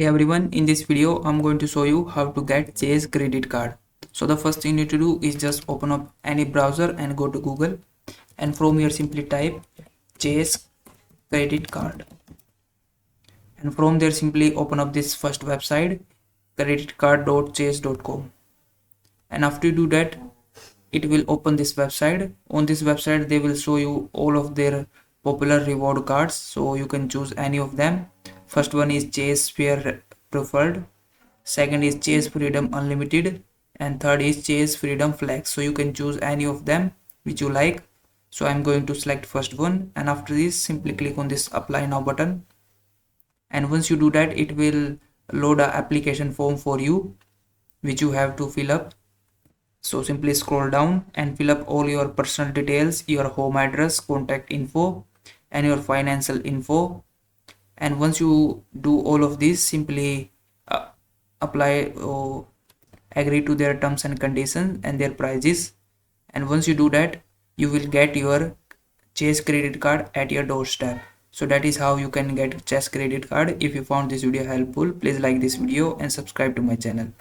Hey everyone, in this video I'm going to show you how to get Chase credit card. So the first thing you need to do is just open up any browser and go to Google, and from here simply type Chase credit card, and from there simply open up this first website, creditcard.chase.com. And after you do that, it will open this website. On this website they will show you all of their popular reward cards, so you can choose any of them. First one is Chase Sphere Preferred, second is Chase Freedom Unlimited, and third is Chase Freedom Flex. So you can choose any of them which you like. So I'm going to select first one, and after this simply click on this apply now button, and once you do that it will load a application form for you which you have to fill up. So simply scroll down and fill up all your personal details, your home address, contact info, and your financial info. And once you do all of this, simply apply or agree to their terms and conditions and their prices. And once you do that, you will get your Chase credit card at your doorstep. So that is how you can get Chase credit card. If you found this video helpful, please like this video and subscribe to my channel.